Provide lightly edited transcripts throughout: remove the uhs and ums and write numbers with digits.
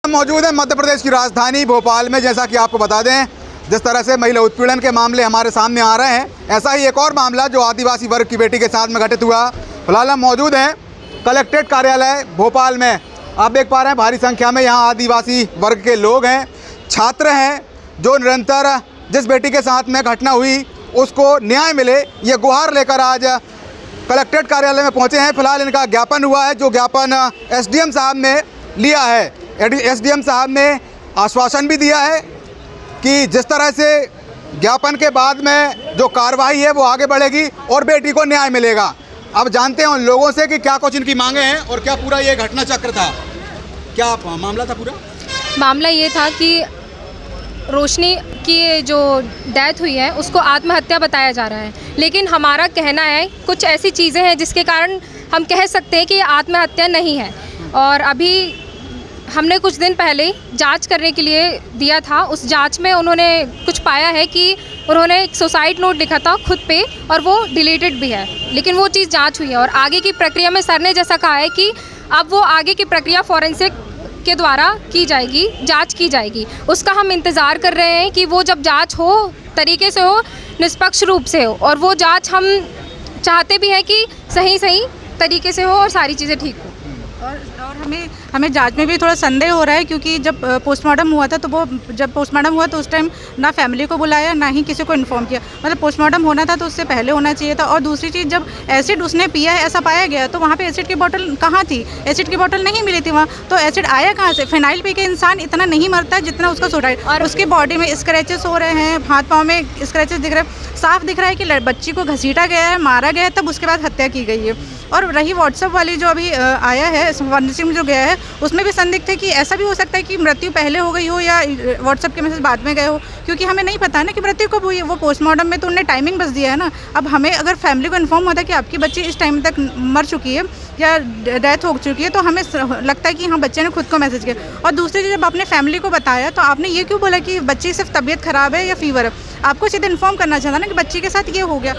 मौजूद है मध्य प्रदेश की राजधानी भोपाल में। जैसा कि आपको बता दें, जिस तरह से महिला उत्पीड़न के मामले हमारे सामने आ रहे हैं, ऐसा ही एक और मामला जो आदिवासी वर्ग की बेटी के साथ में घटित हुआ। फिलहाल हम मौजूद हैं कलेक्ट्रेट कार्यालय भोपाल में। आप देख पा रहे हैं भारी संख्या में यहाँ आदिवासी वर्ग के लोग हैं, छात्र हैं, जो निरंतर जिस बेटी के साथ में घटना हुई उसको न्याय मिले ये गुहार लेकर आज कलेक्ट्रेट कार्यालय में पहुँचे हैं। फिलहाल इनका ज्ञापन हुआ है, जो ज्ञापन एसडीएम साहब ने लिया है। एसडीएम साहब ने आश्वासन भी दिया है कि जिस तरह से ज्ञापन के बाद में जो कार्रवाई है वो आगे बढ़ेगी और बेटी को न्याय मिलेगा। अब जानते हैं उन लोगों से कि क्या कुछ इनकी मांगे हैं और क्या पूरा ये घटना चक्र था, क्या मामला था। पूरा मामला ये था कि रोशनी की जो डेथ हुई है उसको आत्महत्या बताया जा रहा है, लेकिन हमारा कहना है कुछ ऐसी चीज़ें हैं जिसके कारण हम कह सकते हैं कि आत्महत्या नहीं है। और अभी हमने कुछ दिन पहले जांच करने के लिए दिया था, उस जांच में उन्होंने कुछ पाया है कि उन्होंने एक सुसाइड नोट लिखा था खुद पे और वो डिलीटेड भी है, लेकिन वो चीज़ जांच हुई है। और आगे की प्रक्रिया में सर ने जैसा कहा है कि अब वो आगे की प्रक्रिया फॉरेंसिक के द्वारा की जाएगी, जांच की जाएगी। उसका हम इंतज़ार कर रहे हैं कि वो जब जांच हो तरीके से हो, निष्पक्ष रूप से हो, और वो जांच हम चाहते भी हैं कि सही तरीके से हो और सारी चीज़ें ठीक हो। और हमें जांच में भी थोड़ा संदेह हो रहा है, क्योंकि जब पोस्टमार्टम हुआ था तो वो जब पोस्टमार्टम हुआ तो उस टाइम ना फैमिली को बुलाया ना ही किसी को इन्फॉर्म किया। मतलब पोस्टमार्टम होना था तो उससे पहले होना चाहिए था। और दूसरी चीज़, जब एसिड उसने पिया है ऐसा पाया गया तो वहाँ पे एसिड की बोतल कहाँ थी? एसिड की बोतल नहीं मिली थी वहाँ, तो एसिड आया कहाँ से? फिनाइल पी के इंसान इतना नहीं मरता जितना उसका सुसाइड। और उसकी बॉडी में स्क्रैचेस हो रहे हैं, हाथ पाँव में स्क्रैचेस दिख रहे हैं, साफ दिख रहा है कि बच्ची को घसीटा गया है, मारा गया है, तब उसके बाद हत्या की गई है। और रही व्हाट्सएप वाली जो अभी आया है, फॉरेंसिक में जो गया है, उसमें भी संदिग्ध है कि ऐसा भी हो सकता है कि मृत्यु पहले हो गई हो या व्हाट्सएप के मैसेज बाद में गए हो, क्योंकि हमें नहीं पता है ना कि मृत्यु कब हुई है। वो पोस्टमार्टम में तो उन्होंने टाइमिंग बस दिया है ना। अब हमें अगर फैमिली को इन्फॉर्म होता है कि आपकी बच्ची इस टाइम तक मर चुकी है या डेथ हो चुकी है, तो हमें लगता है कि हाँ बच्चे ने खुद को मैसेज किया। और दूसरी चीज़, जब आपने फैमिली को बताया तो आपने ये क्यों बोला कि बच्ची सिर्फ तबीयत ख़राब है या फीवर है? आपको सीधे इन्फॉर्म करना चाहिए ना कि बच्ची के साथ ये हो गया।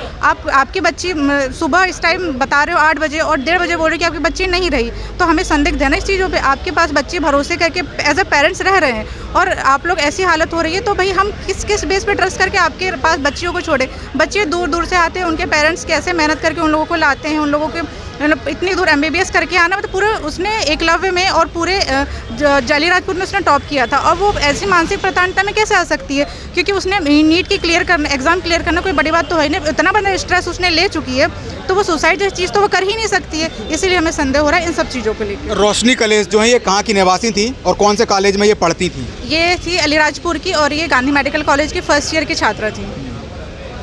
आपकी बच्ची सुबह इस टाइम बता रहे हो 8 बजे और 1:30 बजे बोल रहे हो कि आपकी बच्ची नहीं रही, तो हमें संदिग्ध है ना इस चीज़ों पे। आपके पास बच्चे भरोसे करके एज ए पेरेंट्स रह रहे हैं और आप लोग ऐसी हालत हो रही है, तो भाई हम किस बेस पे ट्रस्ट करके आपके पास बच्चियों को छोड़े? बच्चे दूर दूर से आते हैं, उनके पेरेंट्स कैसे मेहनत करके उन लोगों को लाते हैं, उन लोगों के इतनी दूर MBBS करके आना, मतलब पूरे उसने एकलव्य में और पूरे जालीराजपुर में उसने टॉप किया था, और वो ऐसी मानसिक प्रताड़ना में कैसे आ सकती है? क्योंकि उसने नीट की एग्ज़ाम क्लियर करना कोई बड़ी बात तो है नहीं, इतना बड़ा स्ट्रेस उसने ले चुकी है, तो वो सुसाइड जैसी चीज़ तो वो कर ही नहीं सकती है। इसीलिए हमें संदेह हो रहा है इन सब चीज़ों को लेकर। रोशनी कलेश जो है ये कहाँ की निवासी थी और कौन से कॉलेज में ये पढ़ती थी? ये थी अलीराजपुर की और ये गांधी मेडिकल कॉलेज की फर्स्ट ईयर की छात्रा थी।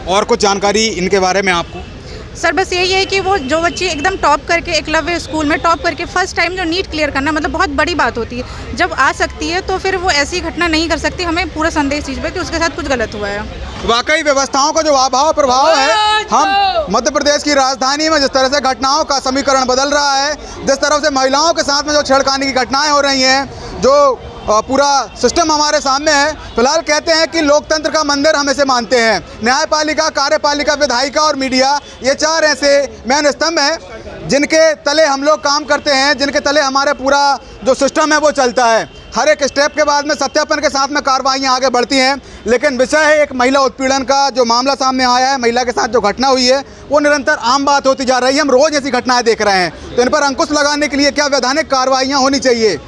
और कुछ जानकारी इनके बारे में आपको? सर बस यही है कि वो जो बच्ची एकदम टॉप करके एकलव्य स्कूल में टॉप करके फर्स्ट टाइम जो नीट क्लियर करना मतलब बहुत बड़ी बात होती है, जब आ सकती है तो फिर वो ऐसी घटना नहीं कर सकती। हमें पूरा संदेह इस चीज़ पर कि उसके साथ कुछ गलत हुआ है। वाकई व्यवस्थाओं का जो अभाव प्रभाव है, हम मध्य प्रदेश की राजधानी में जिस तरह से घटनाओं का समीकरण बदल रहा है, जिस तरह से महिलाओं के साथ में जो छेड़खानी की घटनाएं हो रही हैं, जो पूरा सिस्टम हमारे सामने है। फिलहाल कहते हैं कि लोकतंत्र का मंदिर हम इसे मानते हैं। न्यायपालिका, कार्यपालिका, विधायिका और मीडिया, ये 4 ऐसे मेन स्तंभ हैं जिनके तले हम लोग काम करते हैं, जिनके तले हमारे पूरा जो सिस्टम है वो चलता है। हर एक स्टेप के बाद में सत्यापन के साथ में कार्रवाइयाँ आगे बढ़ती हैं, लेकिन विषय है एक महिला उत्पीड़न का जो मामला सामने आया है, महिला के साथ जो घटना हुई है वो निरंतर आम बात होती जा रही है। हम रोज़ ऐसी घटनाएँ देख रहे हैं, तो इन पर अंकुश लगाने के लिए क्या वैधानिक कार्रवाइयाँ होनी चाहिए?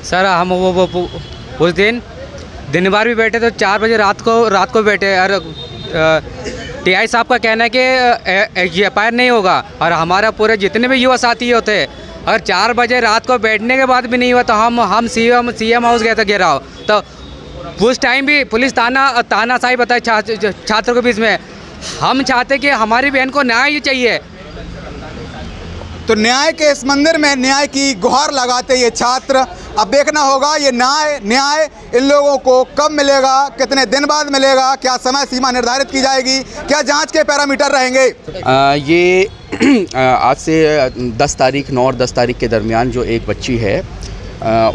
सर हम वो उस दिन भर भी बैठे तो 4 बजे रात को बैठे, और TI साहब का कहना है कि FIR नहीं होगा, और हमारा पूरे जितने भी युवा साथी होते हैं, अगर 4 बजे रात को बैठने के बाद भी नहीं हुआ तो हम CM हाउस गए थे घेराव, तो उस टाइम भी पुलिस तानाशाही बताए छात्रों के बीच में। हम चाहते कि हमारी बहन को न्याय ही चाहिए। तो न्याय के इस मंदिर में न्याय की गुहार लगाते ये छात्र। अब देखना होगा ये न्याय इन लोगों को कब मिलेगा, कितने दिन बाद मिलेगा, क्या समय सीमा निर्धारित की जाएगी, क्या जांच के पैरामीटर रहेंगे? ये आज से 10 तारीख 9 और 10 तारीख के दरमियान जो एक बच्ची है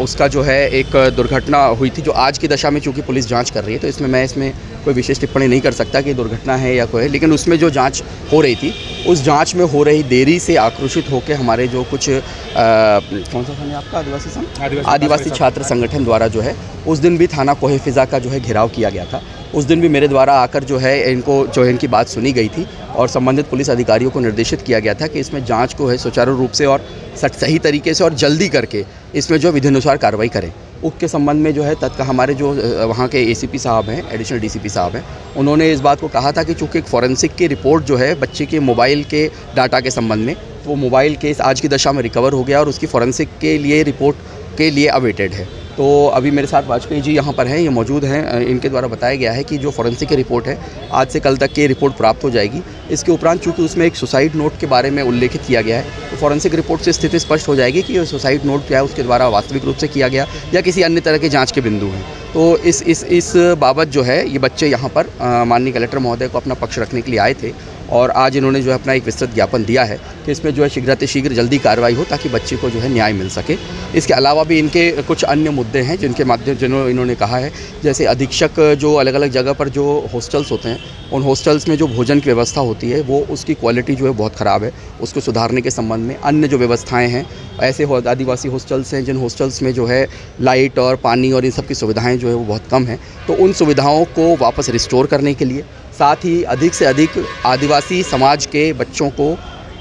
उसका जो है एक दुर्घटना हुई थी, जो आज की दशा में चूँकि पुलिस जांच कर रही है, तो इसमें कोई विशेष टिप्पणी नहीं कर सकता कि दुर्घटना है या कोई है। लेकिन उसमें जो जांच हो रही थी, उस जांच में हो रही देरी से आक्रोशित होकर हमारे जो कुछ कौन सा संघ है आपका, आदिवासी छात्र संगठन द्वारा जो है उस दिन भी थाना कोहे फिज़ा का जो है घेराव किया गया था। उस दिन भी मेरे द्वारा आकर जो है इनकी बात सुनी गई थी और संबंधित पुलिस अधिकारियों को निर्देशित किया गया था कि इसमें जांच को है सुचारू रूप से और सही तरीके से और जल्दी करके इसमें जो विधिनुसार कार्रवाई करें। उक्त के संबंध में जो है हमारे जो वहाँ के एसीपी साहब हैं, एडिशनल डीसीपी साहब हैं, उन्होंने इस बात को कहा था कि चूँकि एक फॉरेंसिक की रिपोर्ट जो है बच्चे के मोबाइल के डाटा के संबंध में, तो वो मोबाइल केस आज की दशा में रिकवर हो गया और उसकी फॉरेंसिक के लिए रिपोर्ट के लिए अवेटेड है। तो अभी मेरे साथ वाजपेयी जी यहाँ पर हैं, ये मौजूद हैं। इनके द्वारा बताया गया है कि जो फॉरेंसिक की रिपोर्ट है आज से कल तक की रिपोर्ट प्राप्त हो जाएगी। इसके उपरांत चूँकि उसमें एक सुसाइड नोट के बारे में उल्लेखित किया गया है, तो फॉरेंसिक रिपोर्ट से स्थिति स्पष्ट हो जाएगी कि ये सुसाइड नोट क्या है, उसके द्वारा वास्तविक रूप से किया गया या किसी अन्य तरह के जाँच के बिंदु हैं। तो इस बाबत जो है ये बच्चे यहाँ पर माननीय कलेक्टर महोदय को अपना पक्ष रखने के लिए आए थे और आज इन्होंने जो है अपना एक विस्तृत ज्ञापन दिया है कि इसमें जो है शीघ्र जल्दी कार्रवाई हो ताकि बच्चे को जो है न्याय मिल सके। इसके अलावा भी इनके कुछ अन्य मुद्दे हैं जिनके माध्यम इन्होंने कहा है, जैसे अधीक्षक जो अलग अलग जगह पर जो हॉस्टल्स होते हैं, उन हॉस्टल्स में जो भोजन की व्यवस्था होती है वो उसकी क्वालिटी जो है बहुत ख़राब है, उसको सुधारने के संबंध में। अन्य जो व्यवस्थाएँ हैं, ऐसे आदिवासी हॉस्टल्स हैं जिन हॉस्टल्स में जो है लाइट और पानी और इन सब की सुविधाएँ जो है वो बहुत कम हैं, तो उन सुविधाओं को वापस रिस्टोर करने के लिए, साथ ही अधिक से अधिक आदिवासी समाज के बच्चों को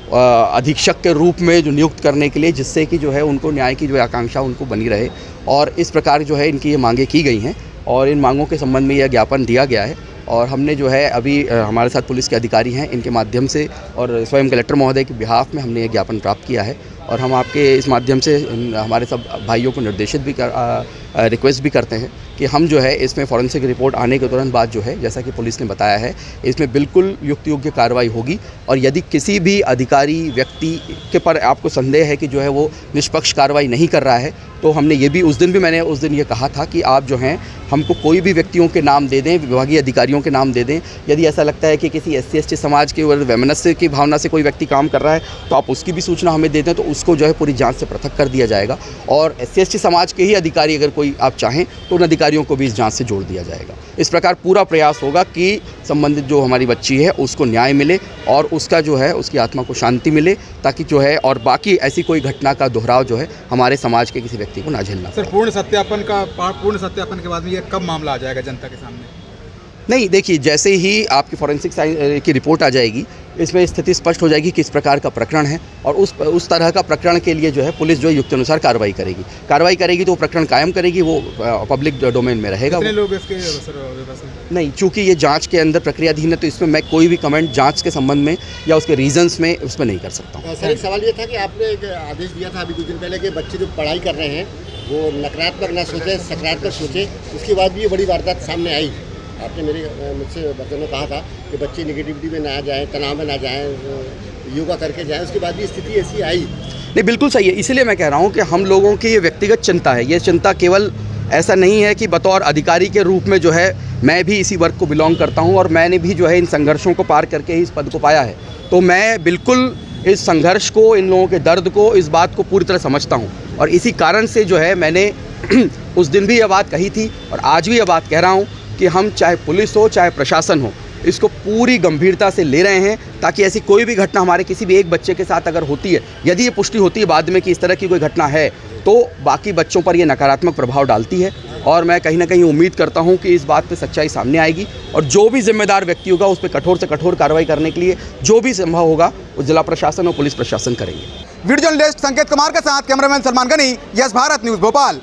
अधीक्षक के रूप में जो नियुक्त करने के लिए, जिससे कि जो है उनको न्याय की जो आकांक्षा उनको बनी रहे। और इस प्रकार जो है इनकी ये मांगें की गई हैं और इन मांगों के संबंध में यह ज्ञापन दिया गया है। और हमने जो है अभी हमारे साथ पुलिस के अधिकारी हैं, इनके माध्यम से और स्वयं कलेक्टर महोदय के बिहाफ में हमने ये ज्ञापन प्राप्त किया है और हम आपके इस माध्यम से हमारे सब भाइयों को निर्देशित भी रिक्वेस्ट भी करते हैं कि हम जो है इसमें फॉरेंसिक रिपोर्ट आने के तुरंत बाद जो है, जैसा कि पुलिस ने बताया है, इसमें बिल्कुल युक्त योग्य कार्रवाई होगी। और यदि किसी भी अधिकारी व्यक्ति के पर आपको संदेह है कि जो है वो निष्पक्ष कार्रवाई नहीं कर रहा है, तो हमने ये भी मैंने उस दिन ये कहा था कि आप जो हैं हमको कोई भी व्यक्तियों के नाम दे दें, विभागीय अधिकारियों के नाम दे दें। यदि ऐसा लगता है कि किसी SC/ST समाज के वैमनस्य की भावना से कोई व्यक्ति काम कर रहा है, तो आप उसकी भी सूचना हमें दे दें, तो उसको जो है पूरी जांच से पृथक कर दिया जाएगा। और SC/ST समाज के ही अधिकारी अगर कोई आप चाहें तो उन अधिकारियों को भी इस जांच से जोड़ दिया जाएगा। इस प्रकार पूरा प्रयास होगा कि संबंधित जो हमारी बच्ची है उसको न्याय मिले और उसका जो है उसकी आत्मा को शांति मिले, ताकि जो है और बाकी ऐसी कोई घटना का दोहराव जो है हमारे समाज के किसी व्यक्ति को ना झेलना। सर, पूर्ण सत्यापन के बाद में ये कब मामला आ जाएगा जनता के सामने? नहीं, देखिए, जैसे ही आपकी फॉरेंसिक साइंस की रिपोर्ट आ जाएगी, इसमें स्थिति स्पष्ट हो जाएगी किस प्रकार का प्रकरण है और उस तरह का प्रकरण के लिए जो है पुलिस जो है युक्त अनुसार कार्रवाई करेगी तो वो प्रकरण कायम करेगी, वो पब्लिक डोमेन में रहेगा। कितने लोग इसके नहीं, चूँकि ये जांच के अंदर प्रक्रियाधीन है, तो इसमें मैं कोई भी कमेंट जांच के संबंध में या उसके रीजंस में उसमें नहीं कर सकता हूँ। सर, एक सवाल ये था कि आपने एक आदेश दिया था अभी कुछ दिन पहले कि बच्चे जो पढ़ाई कर रहे हैं वो नकारात्मक ना सोचें, सकारात्मक सोचें। उसके बाद भी ये बड़ी वारदात सामने आई। आपने मुझसे बच्चों ने कहा था कि बच्चे निगेटिविटी में ना जाएं, तनाव में ना जाएं, योगा करके जाएं, उसके बाद भी स्थिति ऐसी आई। नहीं, बिल्कुल सही है। इसीलिए मैं कह रहा हूँ कि हम लोगों की ये व्यक्तिगत चिंता है। ये चिंता केवल ऐसा नहीं है कि बतौर अधिकारी के रूप में जो है मैं भी इसी वर्ग को बिलोंग करता हूँ और मैंने भी जो है इन संघर्षों को पार करके ही इस पद को पाया है, तो मैं बिल्कुल इस संघर्ष को, इन लोगों के दर्द को, इस बात को पूरी तरह समझता हूँ। और इसी कारण से जो है मैंने उस दिन भी यह बात कही थी और आज भी यह बात कह रहा हूँ कि हम चाहे पुलिस हो चाहे प्रशासन हो, इसको पूरी गंभीरता से ले रहे हैं, ताकि ऐसी कोई भी घटना हमारे किसी भी एक बच्चे के साथ अगर होती है, यदि ये पुष्टि होती है बाद में कि इस तरह की कोई घटना है, तो बाकी बच्चों पर ये नकारात्मक प्रभाव डालती है। और मैं कहीं ना कहीं उम्मीद करता हूं कि इस बात पे सच्चाई सामने आएगी और जो भी जिम्मेदार व्यक्ति होगा उस पर कठोर से कठोर कार्रवाई करने के लिए जो भी संभव होगा वो जिला प्रशासन और पुलिस प्रशासन करेंगे। वीडियो जर्नलिस्ट संकेत कुमार के साथ cameraman Salman Gani, yes Bharat news Bhopal.